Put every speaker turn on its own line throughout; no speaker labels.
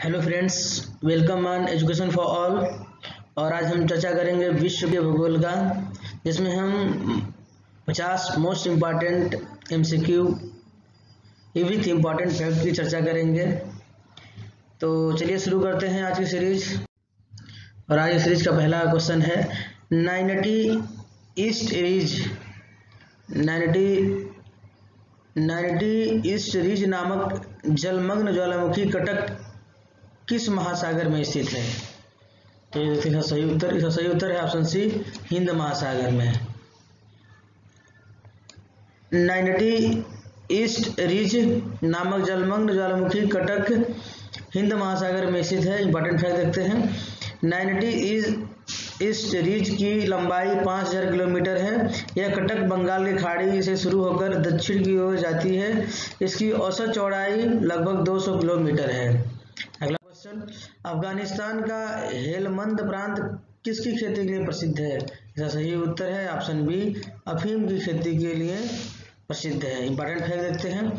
Hello friends, welcome on education for all. और आज हम चर्चा करेंगे विश्व के भूगोल का, जिसमें हम 50 most important MCQ with important fact की चर्चा करेंगे। तो चलिए शुरू करते हैं आज की सीरीज। और आज की सीरीज का पहला क्वेश्चन है, नाइनटी ईस्ट रिज नामक जलमग्न ज्वालामुखी कटक किस महासागर में स्थित है? तो इसका सही उत्तर है ऑप्शन सी, हिंद महासागर में। नाइनटी ईस्ट रिज नामक जलमग्न ज्वालामुखी कटक हिंद महासागर में स्थित है। इंपॉर्टेंट फैक्ट देखते हैं। नाइनटी ईस्ट रिज की लंबाई 5000 किलोमीटर है। यह कटक बंगाल की खाड़ी से शुरू होकर दक्षिण की ओर जाती है। इसकी औसत चौड़ाई लगभग 200 किलोमीटर है। अगला क्वेश्चन, अफगानिस्तान का हेलमंद प्रांत किसकी खेती के लिए प्रसिद्ध है? इसका सही उत्तर है ऑप्शन बी, अफीम की खेती के लिए प्रसिद्ध है। इंपॉर्टेंट फैक्ट देखते हैं।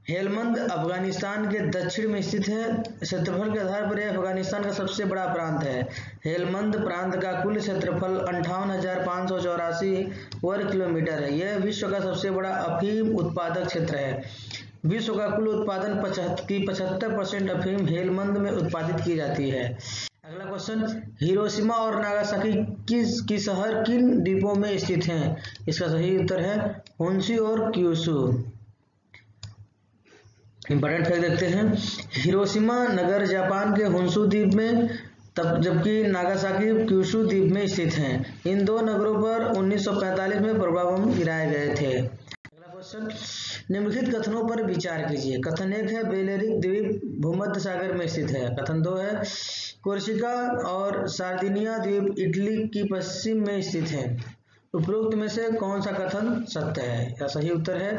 हेलमंद अफगानिस्तान के दक्षिण में स्थित है। क्षेत्रफल के आधार पर यह अफगानिस्तान का सबसे बड़ा प्रांत है। हेलमंद प्रांत का कुल क्षेत्रफल 58,584 वर्ग किलोमीटर है। यह विश्व का सबसे बड़ा अफीम उत्पादक क्षेत्र है। विश्व का कुल उत्पादन की 75% अफीम हेलमंद में उत्पादित की जाती है। अगला क्वेश्चन, हिरोशिमा और नागासाकी की शहर किन द्वीपों में स्थित हैं? इसका सही उत्तर है होन्शु और क्यूशु। इंपॉर्टेंट फैक्ट देखते हैं। हिरोशिमा नगर जापान के होन्शु द्वीप में, जबकि नागासाकी क्यूशु द्वीप में स्थित हैं। इन दो नगरों पर 1945 में प्रभाव बम गिराए गए थे। अगला क्वेश्चन, निम्नलिखित कथनों पर विचार कीजिए। कथन 1 है, बेलेरिक द्वीप भूमध्य सागर में स्थित है। कथन 2 है, कोर्सिका और सार्दिनिया द्वीप इटली की पश्चिम में स्थित है। उपरोक्त में से कौन सा कथन सत्य है? या सही उत्तर है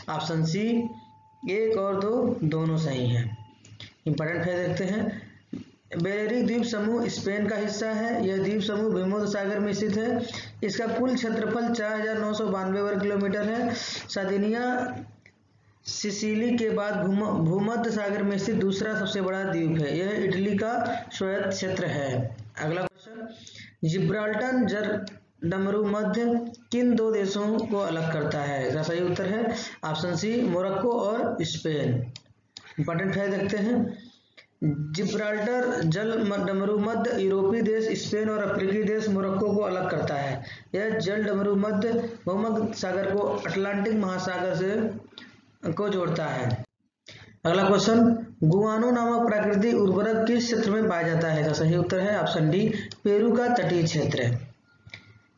ऑप्शन सी, 1 और 2 दोनों सही हैं। इंपॉर्टेंट फैक्ट देखते हैं। बेलेरिक द्वीप समूह स्पेन का हिस्सा है। यह द्वीप समूह भूमध्य सागर में स्थित है। इसका कुल क्षेत्रफल 4992 वर्ग किलोमीटर है। सार्दिनिया सिसिली के बाद भूमध्य सागर में स्थित दूसरा सबसे बड़ा द्वीप है। यह इटली का स्वायत्त क्षेत्र है। अगला क्वेश्चन, जिब्राल्टर डमरूमध्य किन दो देशों को अलग करता है? इसका सही उत्तर है ऑप्शन सी, मोरक्को और स्पेन। इंपॉर्टेंट फैक्ट देखते हैं। जिब्राल्टर जल डमरूमध्य यूरोपीय देश स्पेन और अफ्रीकी देश मोरक्को को अलग करता है। यह जल डमरूमध्य भूमध्य सागर को अटलांटिक महासागर से को जोड़ता है। अगला क्वेश्चन, गुआनो नामक प्राकृतिक उर्वरक किस क्षेत्र में पाया जाता है? सही उत्तर है ऑप्शन डी, पेरू का तटीय क्षेत्र।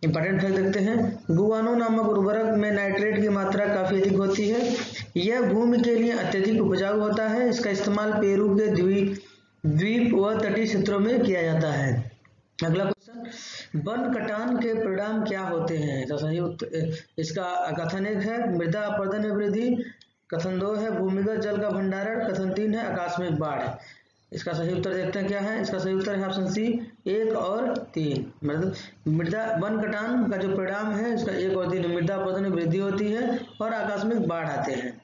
इंपॉर्टेंट फैक्ट देखते हैं। गुआनो नामक उर्वरक में नाइट्रेट की मात्रा काफी अधिक होती है। यह भूमि के लिए अत्यधिक उपजाऊ होता है। इसका इस्तेमाल पेरू के द्वीप व तटीय क्षेत्रों में किया जाता है। अगला क्वेश्चन, वन कटान के परिणाम क्या होते हैं? तो सही उत्तर, इसका कथन 1 है, मृदा अपरदन में वृद्धि। कथन 2 है, भूमिगत जल का भंडारण। कथन 3 है, आकस्मिक बाढ़। इसका सही उत्तर देखते हैं क्या है। इसका सही उत्तर है ऑप्शन सी, 1 और 3। मतलब मृदा वन कटान का जो परिणाम है, इसका 1 और 3, मृदा अपरदन में वृद्धि होती है और आकस्मिक बाढ़ आते हैं।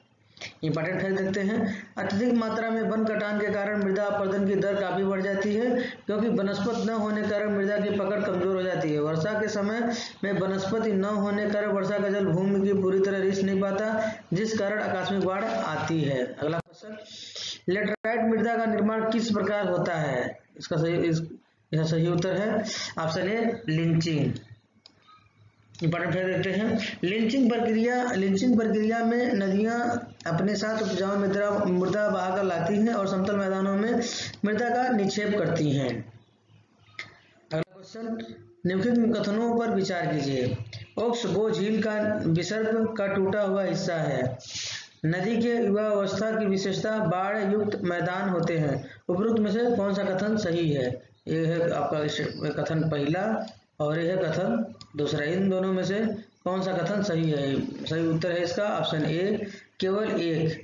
इंपॉर्टेंट फैक्ट देखते हैं। अत्यधिक मात्रा में वन कटान के कारण मृदा अपरदन की दर काफी बढ़ जाती है, क्योंकि वनस्पति न होने के कारण मृदा की पकड़ कमजोर हो जाती है। वर्षा के समय में वनस्पति न होने के कारण वर्षा का जल भूमि की पूरी तरह रिंच नहीं पाता, जिस कारण आकस्मिक बाढ़ आती है। अगला क्वेश्चन, लेटराइट मृदा का निर्माण किस प्रकार होता है? इसका सही उत्तर है option A, lynching. Important fact देखते हैं। लिंचिंग प्रक्रिया में नदियां अपने साथ उपजाऊ मृदा बहाकर लाती हैं और समतल मैदानों में मृदा का निक्षेप करती हैं। अगला क्वेश्चन, निम्नलिखित कथनों पर विचार कीजिए। ओक्सबो झील का विसर्ग का टूटा हुआ हिस्सा है। नदी के युवावस्था की विशेषता बाढ़ युक्त मैदान होते हैं। उपरोक्त में से कौन सा कथन सही है? यह है आपका कथन पहला और यह है कथन दूसरा। इन दोनों में से कौन सा कथन सही है? सही उत्तर है इसका ऑप्शन ए, केवल 1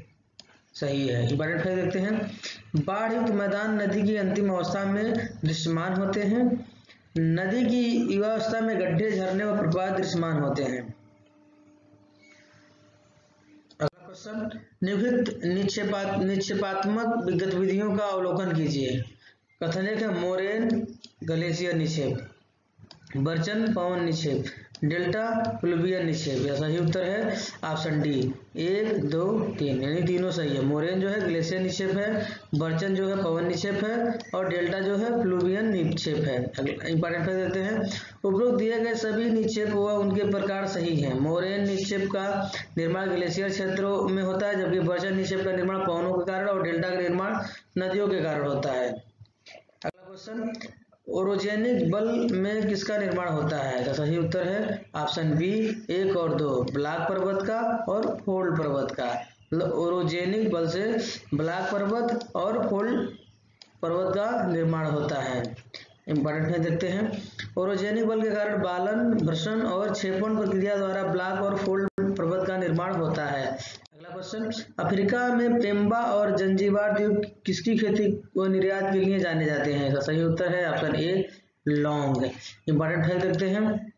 सही है। इंपॉर्टेंट फैक्ट देखते हैं। बाढ़ युक्त मैदान नदी की अंतिम अवस्था में दृश्यमान होते हैं। नदी की युवावस्था में गड्ढे, झरने और प्रपात दृश्यमान होते हैं। क्वेश्चन, निम्नलिखित निक्षेपात्मक गतिविधियों का अवलोकन कीजिए। कथन एक है मोरेन ग्लेशियर निक्षेप, बर्चन पवन निक्षेप, डेल्टा प्लूवियन निक्षेप। यह सही उत्तर है ऑप्शन डी 1, 2, 3, यानी तीनों सही है। मोरेन जो है ग्लेशियर निक्षेप है, बर्चन जो है पवन निक्षेप है और डेल्टा जो है प्लूवियन निक्षेप है। इंपॉर्टेंट फैक्ट देते हैं, उपरोक्त दिए गए सभी निक्षेप व उनके प्रकार सही हैं। मोरेन निक्षेप का निर्माण ग्लेशियर क्षेत्रों में होता है, जबकि बर्चन निक्षेप का निर्माण पवनों के कारण और डेल्टा का निर्माण नदियों के कारण होता है। अगला क्वेश्चन, ओरोजेनिक बल में किसका निर्माण होता है? तो सही उत्तर है ऑप्शन बी 1 और 2, ब्लैक पर्वत का और फोल्ड पर्वत का। ओरोजेनिक बल से ब्लैक पर्वत और फोल्ड पर्वत का निर्माण होता है। इंपॉर्टेंट है देखते हैं, ओरोजेनिक बल के कारण बालन, भ्रषण और क्षेपण प्रक्रिया द्वारा ब्लैक और फोल्ड पर्वत का निर्माण होता है। अगला क्वेश्चन, अफ्रीका में पेम्बा और जंजीबार द्वीप किसकी खेती व निर्यात के लिए जाने जाते हैं? तो सही उत्तर है ऑप्शन ए लौंग। इंपॉर्टेंट है देखते हैं,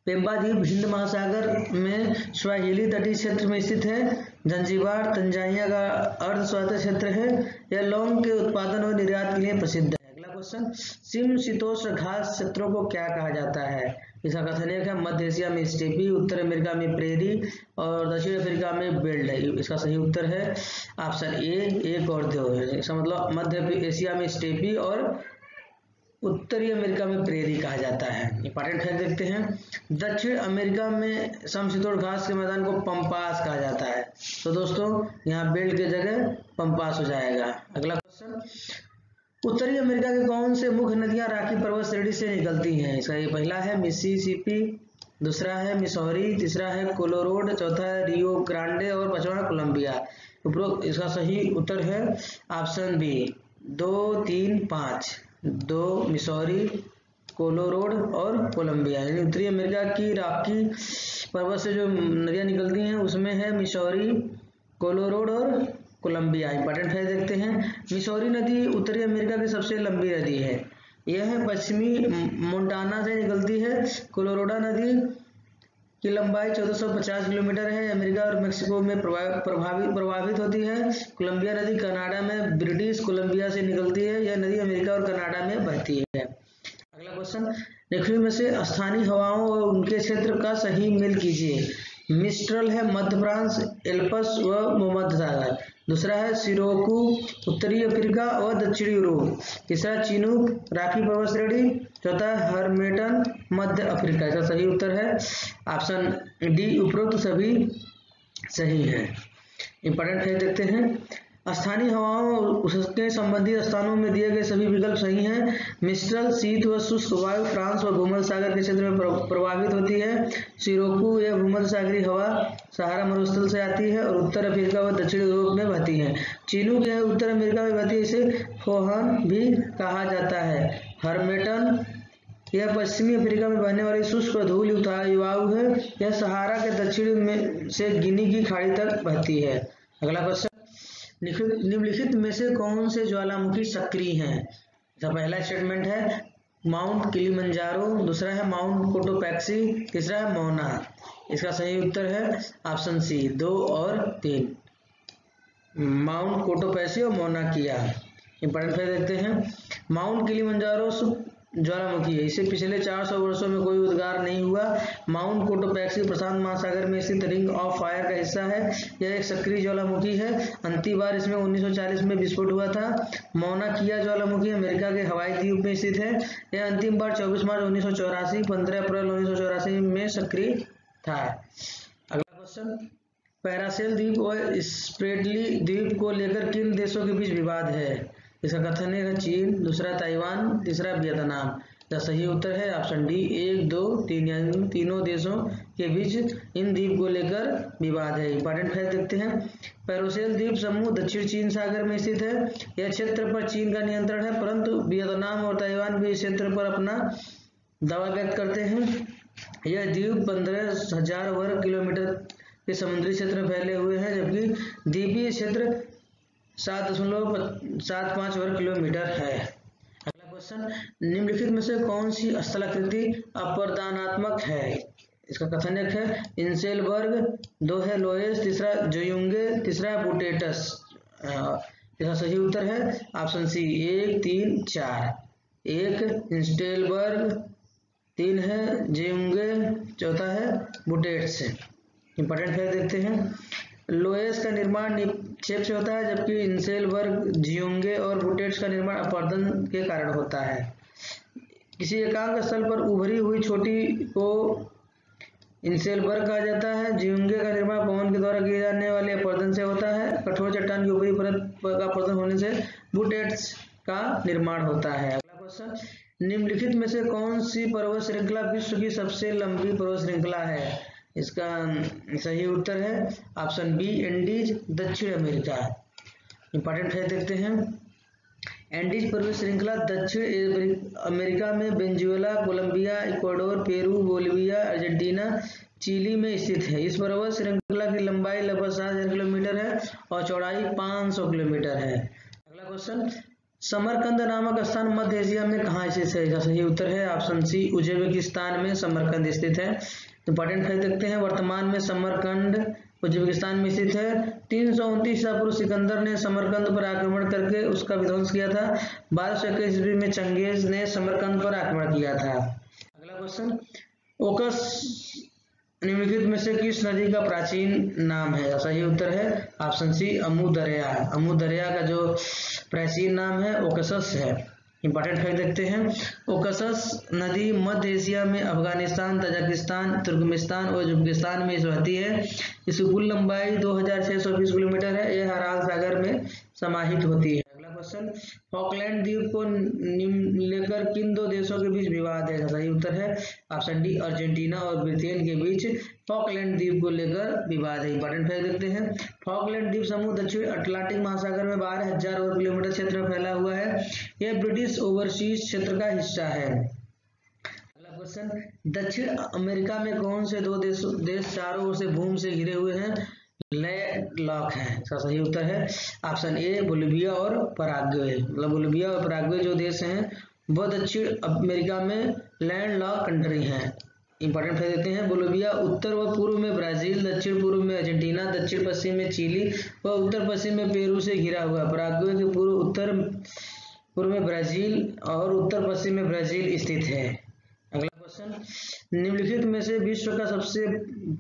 पेम्बा द्वीप हिंद महासागर में स्वाहिली तटीय क्षेत्र में स्थित है। जंजीबार तंजानिया का अर्ध स्वायत्त क्षेत्र है। यह लौंग के उत्पादन और निर्यात के लिए प्रसिद्ध है। अगला क्वेश्चन, समशीतोष्ण घास क्षेत्रों को क्या कहा जाता है? इसका कथन एक है मध्य एशिया में स्टेपी, उत्तर अमेरिका में प्रेरी और दक्षिण अफ्रीका में बेल्ट है। इसका सही उत्तर है ऑप्शन ए 1 और 2। इसका मतलब मध्य एशिया में स्टेपी और उत्तरी अमेरिका में प्रेरी कहा जाता है। इंपॉर्टेंट फैक्ट देखते हैं, दक्षिण अमेरिका में समशीतोष्ण घास के मैदान को पंपास कहा जाता है। तो दोस्तों यहाँ बेल्ट की जगह पंपास हो जाएगा। अगला क्वेश्चन, उत्तरी अमेरिका के कौन से मुख्य नदियां राकी पर्वत श्रेणी से निकलती हैं? इसका ये पहला है मिसिसिपी, दूसरा है मिसौरी, तीसरा है कोलोराडो, चौथा है रियो ग्रांडे और पांचवा कोलंबिया। उपरोक्त इसका सही उत्तर है ऑप्शन बी 2, 3, 5। 2 मिसौरी, कोलोराडो और कोलंबिया। यानी उत्तरी अमेरिका की राकी पर्वत से जो नदियां निकलती हैं उसमें है मिसौरी, कोलोराडो और कोलंबिया। इंपॉर्टेंट है देखते हैं, मिसौरी नदी उत्तरी अमेरिका की सबसे लंबी नदी है। यह पश्चिमी मोंटाना से निकलती है। कोलोराडो नदी की लंबाई 1450 किलोमीटर है। अमेरिका और मेक्सिको में प्रभावित होती है। कोलंबिया नदी कनाडा में ब्रिटिश कोलंबिया से निकलती है। यह नदी अमेरिका और कनाडा में बहती है। अगला क्वेश्चन, निम्नलिखित में से स्थानीय हवाओं और उनके क्षेत्र का सही मेल कीजिए। मिस्ट्रल है मध्य फ्रांस, एल्प्स व भूमध्य सागर। दूसरा है सिरोकू उत्तरी अफ्रीका व दक्षिणी यूरोप। तीसरा चिनूक राकी पर्वत श्रेणी। चौथा है हर्मेटन मध्य अफ्रीका। इसका सही उत्तर है ऑप्शन डी उपरोक्त सभी सही है। इंपॉर्टेंट है देखते हैं, स्थानीय हवाओं और उसके संबंधित स्थानों में दिए गए सभी विकल्प सही हैं। मिस्ट्रल शीत व शुष्क वायु फ्रांस व भूमध्य सागर के क्षेत्र में प्रभावित होती है। सिरोकू यह भूमध्य सागरीय हवा सहारा मरुस्थल से आती है और उत्तर अफ्रीका व दक्षिण यूरोप में बहती है। चिनूक यह उत्तर अमेरिका में बहती है, इसे फोहन भी कहा जाता है। हर्मेटन यह पश्चिमी अफ्रीका में बहने वाली शुष्क व धूल वायु है। यह सहारा के दक्षिण में से गिनी की खाड़ी तक बहती है। अगला क्वेश्चन, निम्नलिखित में से कौन से ज्वालामुखी सक्रिय हैं? इसका पहला स्टेटमेंट है माउंट किलिमंजारो, दूसरा है माउंट कोटोपैक्सी, तीसरा है मोना। इसका सही उत्तर है ऑप्शन सी 2 और 3, माउंट कोटोपैक्सी और मोना किया। इंपॉर्टेंट फैक्ट देखते हैं, माउंट किलिमंजारो ज्वालामुखी है, इसे पिछले 400 वर्षों में कोई उद्गार नहीं हुआ। माउंट कोटोपैक्सी प्रशांत महासागर में स्थित रिंग ऑफ फायर का हिस्सा है। यह एक सक्रिय ज्वालामुखी है। अंतिम बार इसमें 1940 में विस्फोट हुआ था। मौना किया ज्वालामुखी अमेरिका के हवाई द्वीप में स्थित है। यह अंतिम बार 24 मार्च 1984, 15 अप्रैल 1984 में सक्रिय था। अगला क्वेश्चन, पैरासेल द्वीप और स्प्रेडली द्वीप को लेकर किन देशों के बीच विवाद है? इसका कथन है चीन, दूसरा ताइवान, तीसरा वियतनाम। इसका सही उत्तर है ऑप्शन डी 1, 2, 3, यानी तीनों देशों के बीच इन द्वीप को लेकर विवाद है। इंपॉर्टेंट फैक्ट देखते हैं, पैरासेल द्वीप समूह दक्षिण चीन सागर में स्थित है। यह क्षेत्र पर चीन का नियंत्रण है, परंतु वियतनाम और ताइवान भी इस क्षेत्र पर अपना दावा व्यक्त करते हैं। यह द्वीप 15,000 वर्ग किलोमीटर के समुद्री क्षेत्र में फैले हुए हैं, जबकि द्वीपीय क्षेत्र 7.75 वर्ग किलोमीटर है। अगला क्वेश्चन, निम्नलिखित में से कौन सी स्थलाकृति अपरदनात्मक है? इसका कथनक है इंसेलबर्ग, 2 है लोएस, तीसरा जोयुंगे, तीसरा है बुटेटस। इसका सही उत्तर है ऑप्शन सी 1, 3, 4। 1 इंस्टेलबर्ग, 3 है जेयुंगे, चौथा है बुटेट्स। इंपॉर्टेंट फैक्ट देखते हैं। लोएस का निर्माण निक्षेप से होता है, जबकि इंसेलबर्ग, जियोंगे और बुटेट्स का निर्माण अपवर्तन के कारण होता है। किसी एकांक स्थल पर उभरी हुई छोटी को इंसेलबर्ग कहा जाता है। जियोंगे का निर्माण पवन के द्वारा किए जाने वाले अपवर्तन से होता है। कठोर चट्टान की ऊपरी परत का अपवर्तन होने से बुटेट्स का निर्माण होता है। अगला क्वेश्चन, निम्नलिखित में से कौन सी पर्वत श्रृंखला विश्व की सबसे लंबी पर्वत श्रृंखला है? इसका सही उत्तर है ऑप्शन बी एंडीज, दक्षिण अमेरिका। इंपॉर्टेंट फैक्ट देखते हैं। एंडीज पर्वत श्रृंखला दक्षिण अमेरिका में Venezuela, Colombia, Ecuador, Peru, Bolivia, Argentina, Chile में स्थित है। इस पर्वत श्रृंखला की लंबाई लगभग 7,000 किलोमीटर है और चौड़ाई 500 किलोमीटर है। अगला क्वेश्चन, समरकंद नामक स्थान मध्य एशिया में कहाँ स्थित है? इसका सही उत्तर है ऑप्शन सी उज्बेकिस्तान में समरकंद स्थित है। इंपॉर्टेंट फैक्ट देखते हैं। वर्तमान में समरकंद उज्बेकिस्तान में स्थित है। 329 ईसा पूर्व सिकंदर ने समरकंद पर आक्रमण करके उसका विध्वंस किया था। 1221 ईस्वी में चंगेज ने समरकंद पर आक्रमण किया था। अगला क्वेश्चन, ओकस निम्नलिखित में से किस नदी का प्राचीन नाम है? सही उत्तर है ऑप्शन सी अमू दरिया। अमू दरिया का जो प्राचीन नाम है ओकसस है। इंपॉर्टेंट फैक्ट देखते हैं। ओकसस नदी मध्य एशिया में अफगानिस्तान, तजाकिस्तान, तुर्कमेनिस्तान और उज्बेकिस्तान में बहती है। इसकी कुल लंबाई 2620 किलोमीटर है। यह अराल सागर में समाहित होती है। अगला क्वेश्चन, फॉकलैंड द्वीप को लेकर किन 2 देशों के बीच विवाद है? सही उत्तर है ऑप्शन डी अर्जेंटीना और ब्रिटेन के बीच फॉकलैंड द्वीप को लेकर विवाद है। इंपॉर्टेंट फैक्ट देखते हैं। फॉकलैंड द्वीप समूह दक्षिण अटलांटिक महासागर में 12,000 वर्ग किलोमीटर क्षेत्र में फैला हुआ है। यह ब्रिटिश ओवरसीज क्षेत्र का हिस्सा है। अगला क्वेश्चन, दक्षिण अमेरिका में कौन से 2 देश चारों ओर से भूमि से घिरे हुए हैं? लैंडलॉक है। इसका सही उत्तर है ऑप्शन ए बोलिविया और पराग्वे। मतलब बोलिविया और पराग्वे जो देश हैं वह दक्षिण अमेरिका में लैंडलॉक कंट्री हैं। इंपॉर्टेंट फैक्ट देते हैं। बोलिविया उत्तर व पूर्व में ब्राजील, दक्षिण पूर्व में अर्जेंटीना, दक्षिण पश्चिम में चिली व उत्तर पश्चिम में पेरू से घिरा हुआ। पराग्वे के पूर्व में ब्राजील और उत्तर पश्चिम में ब्राजील स्थित है। अगला क्वेश्चन, निम्नलिखित में से विश्व का सबसे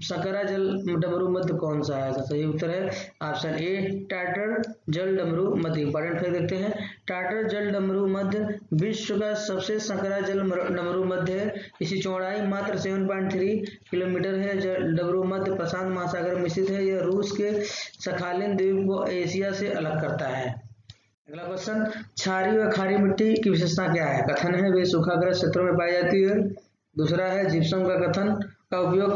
संकरा जल डमरू मध्य कौन सा है? सही उत्तर है ऑप्शन ए टाटर जल डमरू मध्य। इंपॉर्टेंट फैक्ट देखते हैं। टाटर जल डमरू मध्य विश्व का सबसे संकरा जल डमरू मध्य है। इसकी चौड़ाई मात्र 7.3 किलोमीटर है। जल डमरू मध्य प्रशांत महासागर में स्थित है। यह रूस के सखालिन द्वीप को एशिया से अलग करता है। अगला क्वेश्चन, क्षारीय व खारी मिट्टी की विशेषता क्या है? कथन है वे सूखाग्रस्त क्षेत्रों में पाई जाती है। दूसरा है जिप्सम का कथन का उपयोग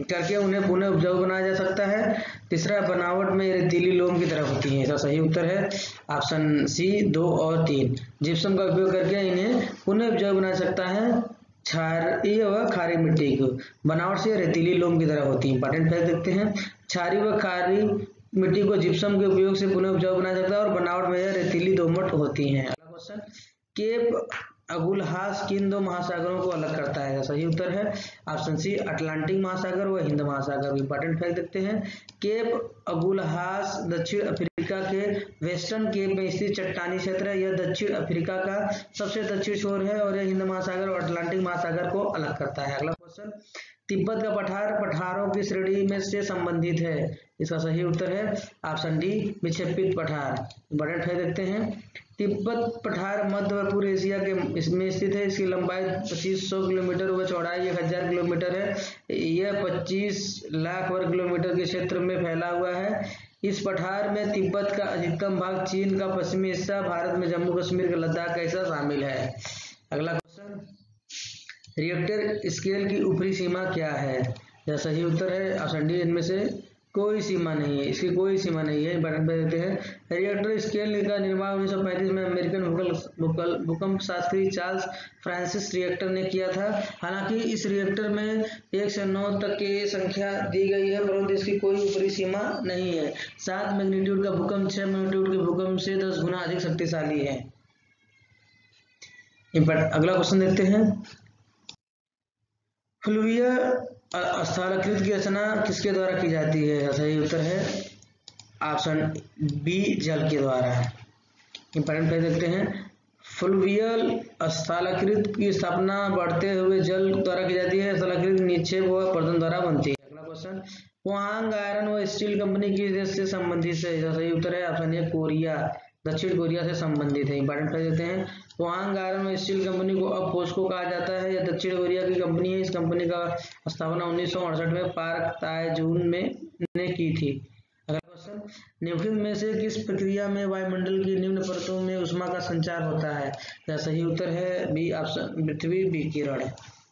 करके उन्हें पुनः उपजाऊ बनाया जा सकता है। तीसरा, बनावट में रेतीली लोम की तरह होती है। इसका सही उत्तर है ऑप्शन सी 2 और 3। जिप्सम का उपयोग करके इन्हें पुनः उपजाऊ बनाया जा सकता है। क्षारीय व खारी मिट्टी को बनावट से रेतीली लोम की तरह होती है। इंपॉर्टेंट फैक्ट देखते हैं। क्षारीय व खारी मिट्टी को जिप्सम के उपयोग से पुनः उपजाऊ बनाया जाता है और बनावट में यह रेतीली दोमट होती है। अगला क्वेश्चन, केप अगुलहास किन 2 महासागरों को अलग करता है? सही उत्तर है ऑप्शन सी अटलांटिक महासागर व हिंद महासागर। इंपॉर्टेंट फैक्ट देखते हैं। केप अगुलहास दक्षिण अफ्रीका के वेस्टर्न केप में स्थित चट्टानी क्षेत्र है। यह दक्षिण अफ्रीका का सबसे दक्षिण छोर है और यह हिंद महासागर और अटलांटिक महासागर को अलग करता है। अगला क्वेश्चन, तिब्बत का पठार पठारों की श्रेणी में से संबंधित है। इसका सही उत्तर है ऑप्शन डी विक्षेपित पठार। इंपॉर्टेंट फैक्ट देखते हैं। तिब्बत पठार मध्य व पूर्व एशिया के इसमें स्थित है। इसकी लंबाई 2500 किलोमीटर व चौड़ाई 1000 किलोमीटर है। यह 25 लाख वर्ग किलोमीटर के क्षेत्र में फैला हुआ है। इस पठार में तिब्बत का अधिकतम भाग, चीन का पश्चिमी हिस्सा, भारत में जम्मू कश्मीर का लद्दाख का हिस्सा शामिल है। अगला क्वेश्चन, रिएक्टर स्केल की ऊपरी सीमा क्या है? यह सही उत्तर है ऑप्शन डी इनमें से कोई सीमा नहीं है। इसकी कोई सीमा नहीं है। इंपॉर्टेंट देते हैं। रिएक्टर स्केल का निर्माण 1935 में अमेरिकन भूकंप शास्त्री चार्ल्स फ्रांसिस रिएक्टर ने किया था। हालांकि इस रिएक्टर में 1 से 9 तक की संख्या दी गई है, परंतु इसकी कोई ऊपरी सीमा नहीं है। 7 मैग्नीट्यूड का भूकंप 6 मैग्नीट्यूड के भूकंप से 10 गुना अधिक शक्तिशाली है। अगला क्वेश्चन देखते हैं। फ्लूवियल स्थलाकृत की रचना किसके द्वारा की जाती है? सही उत्तर है ऑप्शन बी, जल के द्वारा। इंपॉर्टेंट फैक्ट देखते हैं, फ्लूवियल स्थलाकृत की स्थापना बढ़ते हुए जल द्वारा की जाती है। स्थलाकृत निक्षेप व अपरदन द्वारा बनती है। अगला क्वेश्चन, पोहांग आयरन व स्टील कंपनी किस देश से संबंधित है? सही उत्तर है ऑप्शन ए, कोरिया, दक्षिण कोरिया से संबंधित है। इंपॉर्टेंट फैक्ट देते हैं, पोहांग आयरन व स्टील कंपनी को अब पोस्को कहा जाता है। यह दक्षिण कोरिया की कंपनी है। इस कंपनी का स्थापना 1968 में पार्क ताएजून में ने की थी। अगला क्वेश्चन, निम्नलिखित में से किस प्रक्रिया में वायुमंडल की निम्न परतों में ऊष्मा का संचार होता है? यह सही उत्तर है बी ऑप्शन पृथ्वी विकिरण।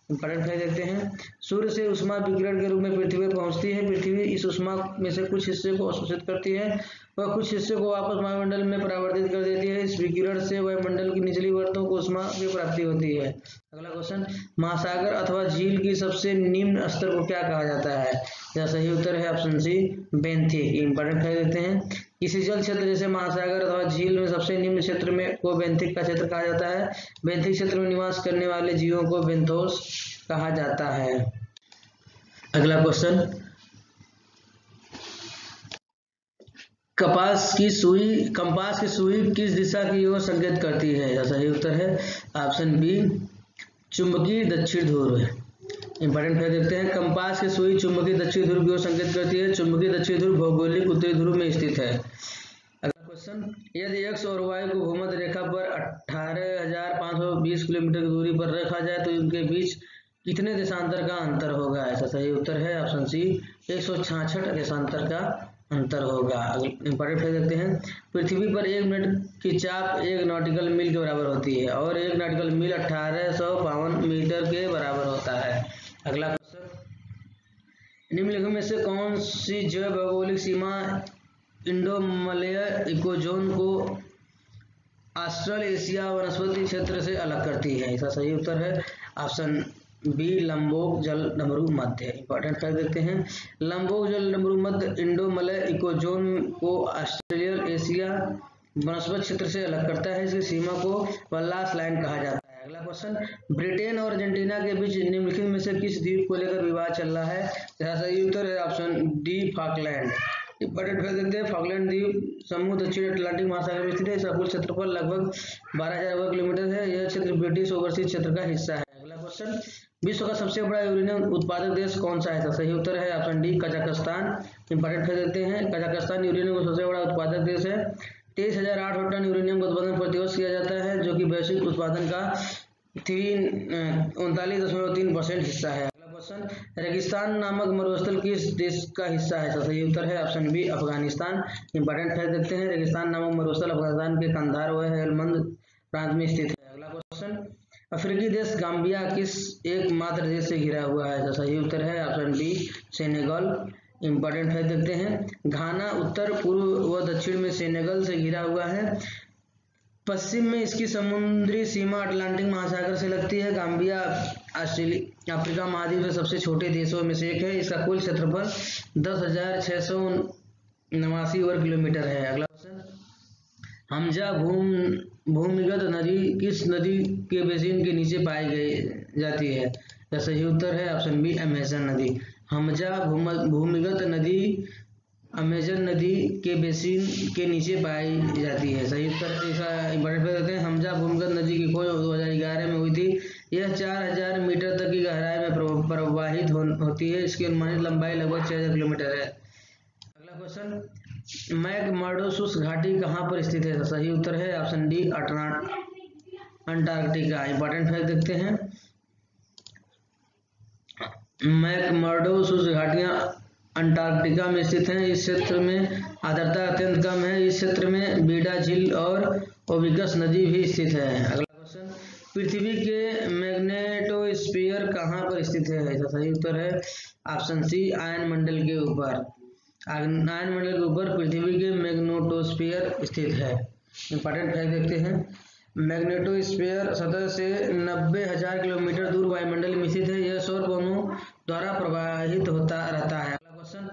इंपॉर्टेंट फैक्ट देखते हैं, सूर्य से ऊष्मा विकिरण के रूप में पृथ्वी पर पहुंचती है। पृथ्वी इस ऊष्मा में से कुछ हिस्से को अवशोषित करती है वह कुछ हिस्से को वापस वायुमंडल में परावर्तित कर देती है। इस विकिरण से वायुमंडल की निचली परतों को ऊष्मा की प्राप्ति होती है। अगला क्वेश्चन, महासागर अथवा झील की सबसे निम्न स्तर को क्या कहा जाता है? यह सही उत्तर है option C, benthic. Important fact देते हैं, किसी जल क्षेत्र जैसे महासागर अथवा झील में सबसे निम्न क्षेत्र में को बेंथिक का क्षेत्र कहा जाता है। बेंथिक क्षेत्र में निवास करने वाले जीवों को बेंथोस कहा जाता है। अगला क्वेश्चन, कंपास की सुई किस दिशा की ओर संकेत करती है? यह सही उत्तर है ऑप्शन बी, चुंबकीय दक्षिण ध्रुव। इंपॉर्टेंट फैक्ट देखते हैं, कंपास की सुई चुंबकीय दक्षिण ध्रुव की ओर संकेत करती है। चुंबकीय दक्षिण ध्रुव भौगोलिक उत्तरी ध्रुव में स्थित है। अगला क्वेश्चन, यदि एक्स और वाई को भूमध्य रेखा पर 18,520 किलोमीटर की दूरी पर रखा जाए तो उनके बीच कितने देशांतर का अंतर होगा? ऐसा सही उत्तर है ऑप्शन सी, 166 देशांतर का अंतर होगा। इंपॉर्टेंट फैक्ट देखते हैं, पृथ्वी पर 1 मिनट की चाप 1 नॉटिकल मील के बराबर होती है और 1 नॉटिकल मील 1852 मीटर के बराबर होता है। अगला क्वेश्चन, निम्नलिखित में से कौन सी जैव भौगोलिक सीमा इंडो मलय इकोजोन को ऑस्ट्रल एशिया वनस्पति क्षेत्र से अलग करती है? इसका सही उत्तर है ऑप्शन बी, लंबोक जल डमरू मध्य। इंपॉर्टेंट फैक्ट देखते हैं, लंबोक जल डमरू मध्य इंडो मलय इकोजोन को ऑस्ट्रेलियल एशिया वनस्पति क्षेत्र से अलग करता है। इसकी सीमा को वल्लास लाइन कहा जाता है। अगला क्वेश्चन, ब्रिटेन और अर्जेंटीना के बीच निम्नलिखित में से किस द्वीप को लेकर विवाद चल रहा है? इसका सही उत्तर है option D, Falkland. Important fact देखते हैं, फॉकलैंड द्वीप समूह दक्षिण अटलांटिक महासागर में स्थित है। इसका कुल क्षेत्रफल लगभग 12,000 वर्ग किलोमीटर है। यह क्षेत्र ब्रिटिश ओवरसीज क्षेत्र का हिस्सा है। अगला क्वेश्चन, विश्व का सबसे बड़ा यूरेनियम उत्पादक देश कौन सा है? सही उत्तर है option D, Kazakhstan. Important fact देते हैं, कजाकिस्तान यूरेनियम का सबसे बड़ा उत्पादक देश है। 23,800 टन यूरेनियम का उत्पादन प्रतिवर्ष किया जाता है, जो कि वैश्विक उत्पादन का 39.3% हिस्सा है। अगला क्वेश्चन, रेगिस्तान नामक मरुस्थल किस देश का हिस्सा है? सही उत्तर है option B, Afghanistan. Important fact देखते हैं, रेगिस्तान नामक मरुस्थल अफगानिस्तान के कंधार व हेलमंद प्रांत में स्थित है। अगला क्वेश्चन, अफ्रीकी देश गाम्बिया किस एकमात्र देश से घिरा हुआ है? सही उत्तर है option B, Senegal. Important fact देखते हैं, घाना उत्तर, पूर्व व दक्षिण में सेनेगल से घिरा हुआ है। पश्चिम में इसकी समुद्री सीमा अटलांटिक महासागर से लगती है। गाम्बिया अफ्रीका महाद्वीप के सबसे छोटे देशों में से एक है। इसका कुल क्षेत्रफल 10,689 वर्ग किलोमीटर है। अगला क्वेश्चन, हमजा भूमिगत नदी किस नदी के बेसिन के नीचे पाई जाती है? यह सही उत्तर है ऑप्शन बी, अमेजन नदी। हमजा भूमिगत नदी अमेजन नदी के बेसिन के नीचे पाई जाती है। सही उत्तर। इसका इंपॉर्टेंट देते हैं, हमजा भूमिगत नदी की खोज 2011 में हुई थी। यह 4,000 मीटर तक की गहराई में प्रवाहित होती है। इसकी अनुमानित लंबाई लगभग 6,000 किलोमीटर है। अगला क्वेश्चन, मैकमर्डो घाटी कहाँ पर स्थित है? सही उत्तर है option D, Antarctica. Important fact देखते हैं, मैकमर्डो घाटियां अंटार्कटिका में स्थित हैं। इस क्षेत्र में आर्द्रता अत्यंत कम है। इस क्षेत्र में बीडा झील और ओविगस नदी भी स्थित है। अगला क्वेश्चन, पृथ्वी के मैग्नेटोस्फीयर कहाँ पर स्थित है? इसका सही उत्तर है ऑप्शन सी, आयन मंडल के ऊपर। आयन मंडल के ऊपर पृथ्वी के मैग्नेटोस्फीयर स्थित है। इंपॉर्टेंट फैक्ट देखते हैं, मैग्नेटोस्फीयर सतह से 90,000 किलोमीटर दूर वायुमंडल में स्थित है। यह सौर कोनों द्वारा प्रवाहित होता रहता है। अगला क्वेश्चन,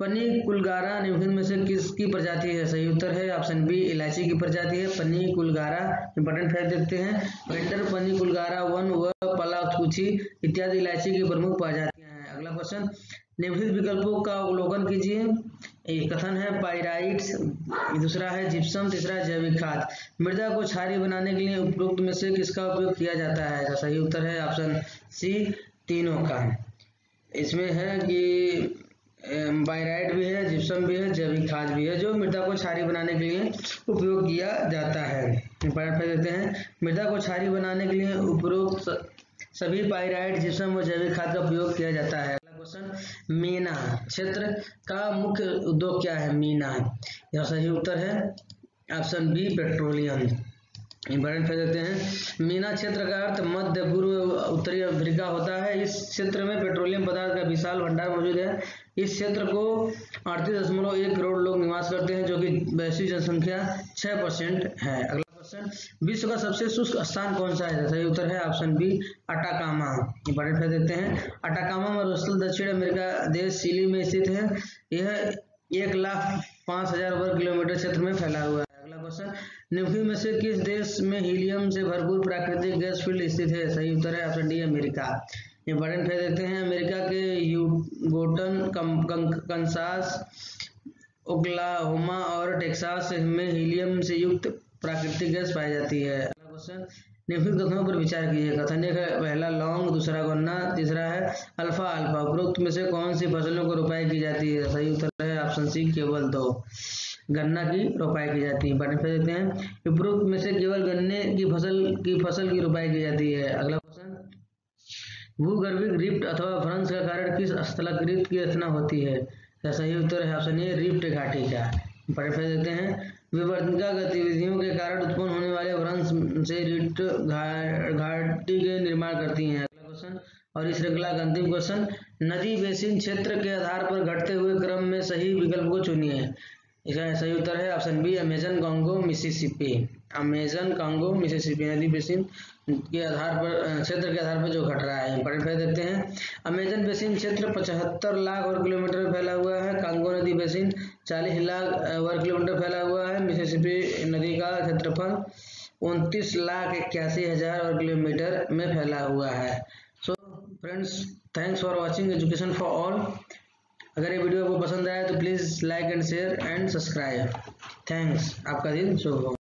पनिकुलगारा निम्नलिखित में से किसकी प्रजाति है? सही उत्तर है ऑप्शन बी, इलायची की प्रजाति है पनिकुलगारा। इंपॉर्टेंट फैक्ट देखते हैं, वेंडर पनिकुलगारा वन व पलाकुची इत्यादि इलायची की प्रमुख प्रजातियां हैं। अगला क्वेश्चन, निम्नलिखित विकल्पों का अवलोकन कीजिए। एक कथन है पाइराइट्स, दूसरा है जिप्सम, तीसरा है जैविक खाद। मृदा को क्षारीय बनाने के लिए उपरोक्त में से किसका उपयोग किया जाता है? सही उत्तर है ऑप्शन सी, तीनों का। इसमें है कि पाइराइट भी है, जिप्सम भी है, जैविक खाद भी है, जो मृदा को क्षारीय बनाने के लिए उपयोग किया जाता है। इंपॉर्टेंट फैक्ट देते हैं, मृदा को क्षारीय बनाने के लिए उपरोक्त सभी पाइराइट, जिप्सम और जैविक खाद का उपयोग किया जाता है। अगला क्वेश्चन, मीना क्षेत्र का मुख्य उद्योग क्या है? मीना, यह सही उत्तर है option B, petroleum. Important fact देते हैं, मीना क्षेत्र का अर्थ मध्य पूर्व उत्तरी अफ्रीका होता है। इस क्षेत्र में पेट्रोलियम पदार्थ का विशाल भंडार मौजूद है। इस क्षेत्र को 38.1 करोड़ लोग निवास करते हैं, जो कि वैश्विक जनसंख्या 6% है। अगला क्वेश्चन, विश्व का सबसे शुष्क स्थान कौन सा है? सही उत्तर है option B, Atacama. Important fact देते हैं, अटाकामा मरुस्थल दक्षिण अमेरिका देश चिली में स्थित है। यह 1,05,000 वर्ग किलोमीटर क्षेत्र में फैला हुआ है। अगला क्वेश्चन, निम्नलिखित में से किस देश में हीलियम से भरपूर प्राकृतिक गैस फील्ड स्थित है? सही उत्तर है option D, America. Important fact देते हैं, अमेरिका के यूगोटन, कंसास, ओक्लाहोमा और टेक्सास में हीलियम से युक्त प्राकृतिक गैस पाई जाती है। अगला क्वेश्चन, निम्नलिखित कथनों पर विचार कीजिए। कथन एक है, पहला लौंग, दूसरा गन्ना, तीसरा है अल्फा अल्फा। उपरोक्त में से कौन सी फसलों को रोपाई की जाती है? सही उत्तर है ऑप्शन सी, केवल 2, गन्ना की रोपाई की जाती है। इंपॉर्टेंट फैक्ट देते हैं, उपरोक्त में से केवल गन्ने की फसल की रोपाई की जाती है। अगला क्वेश्चन, भूगर्भिक रिफ्ट अथवा भ्रंश का कारण किस स्थलाकृति की रचना होती है? सही उत्तर है ऑप्शन ए, रिफ्ट घाटी का। इंपॉर्टेंट फैक्ट देते हैं, विवर्तनिका गतिविधियों के कारण उत्पन्न होने वाले भ्रंश से रिफ्ट घाटी के निर्माण करती हैं। अगला क्वेश्चन और इस श्रृंखला का अंतिम क्वेश्चन, नदी बेसिन क्षेत्र के आधार पर घटते हुए क्रम में सही विकल्प को चुनिए। इसका सही उत्तर है option B, Amazon, Congo, Mississippi. Amazon, Congo, Mississippi नदी बेसिन के आधार पर, क्षेत्र के आधार पर जो घट रहा है। इंपॉर्टेंट फैक्ट देते हैं, अमेजन बेसिन क्षेत्र 75 लाख वर्ग किलोमीटर में फैला हुआ है। कांगो नदी बेसिन 40 लाख वर्ग किलोमीटर फैला हुआ है। मिसिसिपी नदी का क्षेत्रफल 29,81,000 वर्ग किलोमीटर में फैला हुआ है। So friends, thanks for watching education for all. अगर ये वीडियो आपको पसंद आया तो please like and share and subscribe. Thanks, आपका दिन शुभ हो।